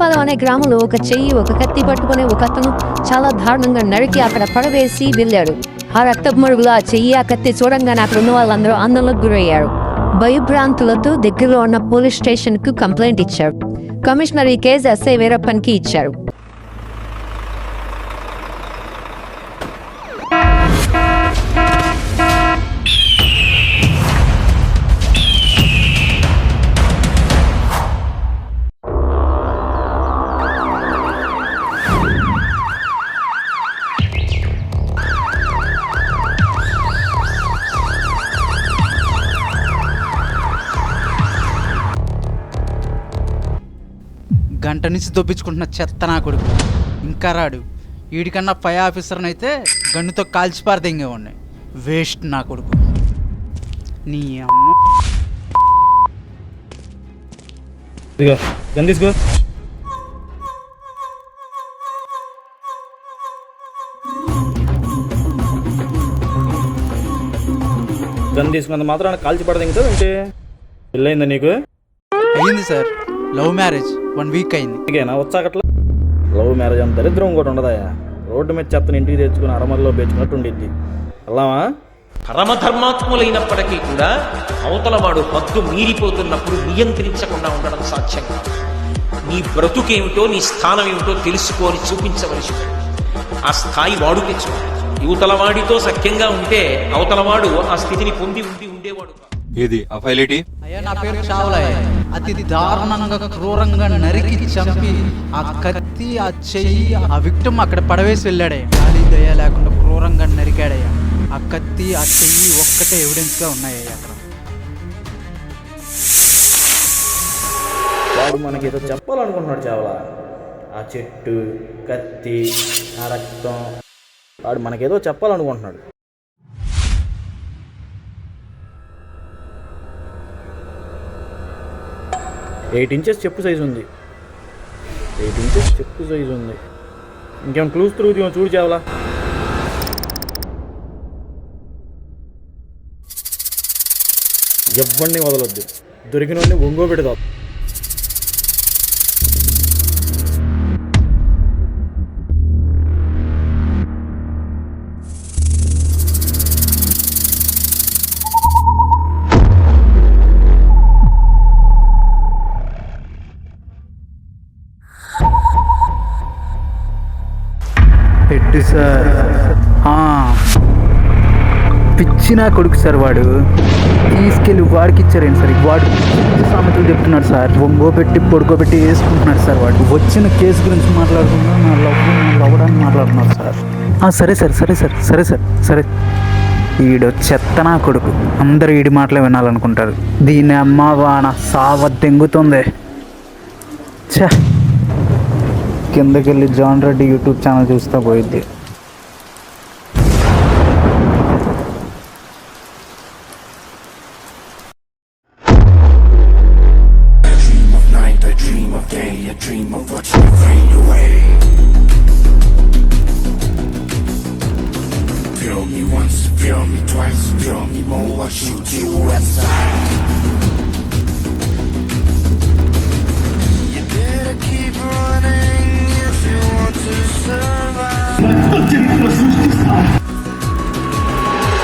పాలెం అనే గ్రామంలో ఒక చెయ్యి ఒక కత్తి పట్టుకునే ఒక అతను చాలా దారుణంగా నరికి అక్కడ పడవేసి వెళ్ళాడు. ఆ రక్తపు మరుగులో ఆ చెయ్యి ఆ కత్తి చూడంగానే అక్కడ ఉన్న వాళ్ళందరూ ఆందోళనకు గురయ్యారు. భయభ్రాంతులతో దగ్గరలో ఉన్న పోలీస్ స్టేషన్ కు కంప్లైంట్ ఇచ్చారు. కమిషనర్ ఈ కేసు ఎస్ఐ వీరప్పన్కి ఇచ్చారు. గంట నుంచి దొప్పించుకుంటున్న చెత్త నా కొడుకు ఇంకా రాడు. వీడికన్నా పై ఆఫీసర్ని అయితే గన్నుతో కాల్చిపారదెంగేవాడిని. వేస్ట్ నా కొడుకు. నీ అమ్మ గన్ తీసుకో. గన్ తీసుకున్నంత మాత్రాన కాల్చి పడదు కదా అంటే పెళ్ళయిందా నీకు? అయ్యింది సార్. లవ్ మ్యారేజ్ 1 వీక్ అయింది. ఇంకేనా వచ్చాకట్లా? లవ్ మ్యారేజ్ అంత దరిద్రం కూడా ఉండదాయా? రోడ్డు మీద చెత్తను ఇంటికి తెచ్చుకుని అరమల్లో బేచుకున్నట్టు ఉండిద్ది. వెళ్ళావా? పరమధర్మాత్ములైనప్పటికీ కూడా అవతల వాడు హద్దు మీరిపోతున్నప్పుడు నియంత్రించకుండా ఉండడం సాధ్యం కాదు. నీ బ్రతుకేమిటో నీ స్థానం ఏమిటో తెలుసుకొని చూపించవలసి ఆ స్థాయి వాడు తెచ్చుకోవాలి. యువతల వాడితో సఖ్యంగా ఉంటే అవతలవాడు ఆ స్థితిని పొంది ఉండేవాడు. ఏది ఆ ఫైల్ ఏంటి? అయ్యా నా పేరు చావలయ్య. అతి దారుణంగా క్రూరంగా నరికి చంపి ఆ కత్తి ఆ చెయ్యి ఆ విక్టిమ్ అక్కడ పడవేసి వెళ్ళాడయ్యా. గాలి దయ లేకుండా క్రూరంగా నరికాడయ్యా. ఆ కత్తి ఆ చెయ్యి ఒక్కటే ఎవిడెన్స్గా ఉన్నాయ్యా అక్కడ. వాడు మనకేదో చెప్పాలనుకుంటున్నాడు చావలా. ఆ చెట్టు, కత్తి, ఆ రక్తం, వాడు మనకేదో చెప్పాలనుకుంటున్నాడు. 8 ఇంచెస్ చెప్పు సైజు ఉంది. 8 ఇంచెస్ చెప్పు సైజు ఉంది. ఇంకేమైనా క్లూస్ తిరుగుతామో చూడు చావలా. ఎవరిని వదలొద్దు. దొరికిన వాడిని ఒంగో పెడతావు. పెట్టు సార్. పిచ్చిన కొడుకు సార్ వాడు. తీసుకెళ్ళి వాడికి ఇచ్చారేంటి సార్? వాడు సామెతలు చెప్తున్నాడు సార్. ఒంగో పెట్టి పొడుకోబెట్టి వేసుకుంటున్నాడు సార్. వాడు వచ్చిన కేసు గురించి మాట్లాడుతున్నా నా లవ్వడానికి మాట్లాడుతున్నాడు సార్. సరే సార్ సరే సార్ సరే సార్ సరే. ఈడు చెత్త నా కొడుకు. అందరూ ఈడి మాటలే వినాలనుకుంటారు. దీని అమ్మ వాన సావ తెంగుతుంది. ఛ, కిందకెళ్ళి జాన్ రెడ్డి యూట్యూబ్ ఛానల్ చూస్తా పోయిద్ది. Feel me once, feel me twice, feel me more, I'll shoot you outside. You better keep running if you want to survive.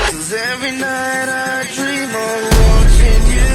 'Cause every night I dream of watching you.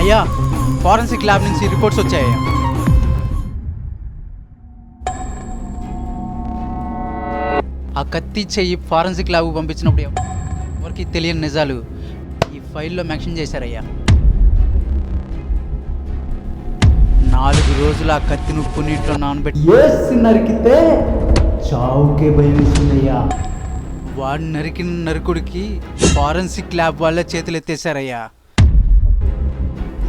అయ్యా, forensic lab నుంచి reports వచ్చాయ్యా. ఆ కత్తి చెయ్యి forensic ల్యాబ్కు పంపించినప్పుడు ఎవరికి తెలియని నిజాలు ఈ ఫైల్లో మెన్షన్ చేశారయ్యా. 4 రోజులు ఆ కత్తి నుప్పు నీటిలో నానబెట్టి నరికితే చావుకే భయం వేసిందయ్యా. వాడు నరికిన నరుకుడికి ఫారెన్సిక్ ల్యాబ్ వాళ్ళ చేతులు ఎత్తేసారయ్యా.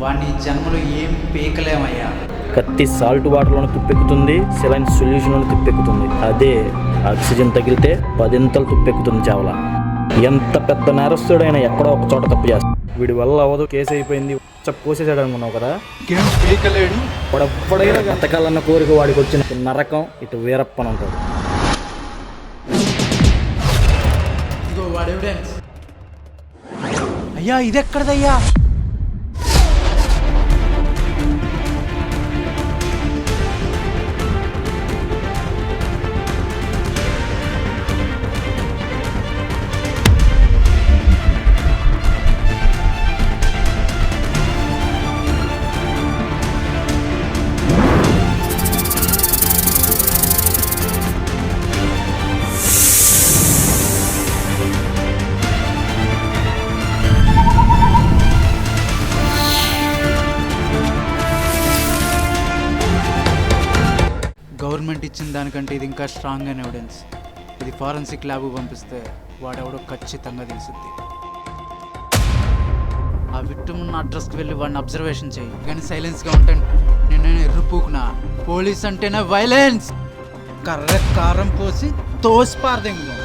వాడిని జన్మలో ఏం పీకలేమయ్యా. కత్తి సాల్ట్ వాటర్లోనే తుప్పెక్కుతుంది, సెలైన్ సొల్యూషన్లోనే తుప్పెక్కుతుంది. అదే ఆక్సిజన్ తగిలితే 10 తుప్పెక్కుతుంది చావల. ఎంత పెద్ద నేరస్తుడైనా ఎక్కడో ఒక చోట తప్పు చేస్తాడు. వీడి వల్ల అవ్వదు, కేసు అయిపోయింది, పోసేసాడు అనుకున్నావు కదా. వాడెప్పుడైనా గతకాలన్న కోరిక వాడికి వచ్చిన నరకం ఇటు వీరప్పన ఉంటాడు. అయ్యా ఇదెక్కడదయ్యా? గవర్నమెంట్ ఇచ్చిన దానికంటే ఇది ఇంకా స్ట్రాంగ్ అయిన ఎవిడెన్స్. ఇది ఫారెన్సిక్ ల్యాబ్ పంపిస్తే వాడెవడో ఖచ్చితంగా తెలుస్తుంది. ఆ విక్టిమ్ ఉన్న అడ్రస్కి వెళ్ళి వాడిని అబ్జర్వేషన్ చేయి. కానీ సైలెన్స్గా ఉంటాను. నేను ఎర్రుపూకునా. పోలీస్ అంటేనే వైలెన్స్. కర్ర కారం పోసి తోసిపారదేంగు.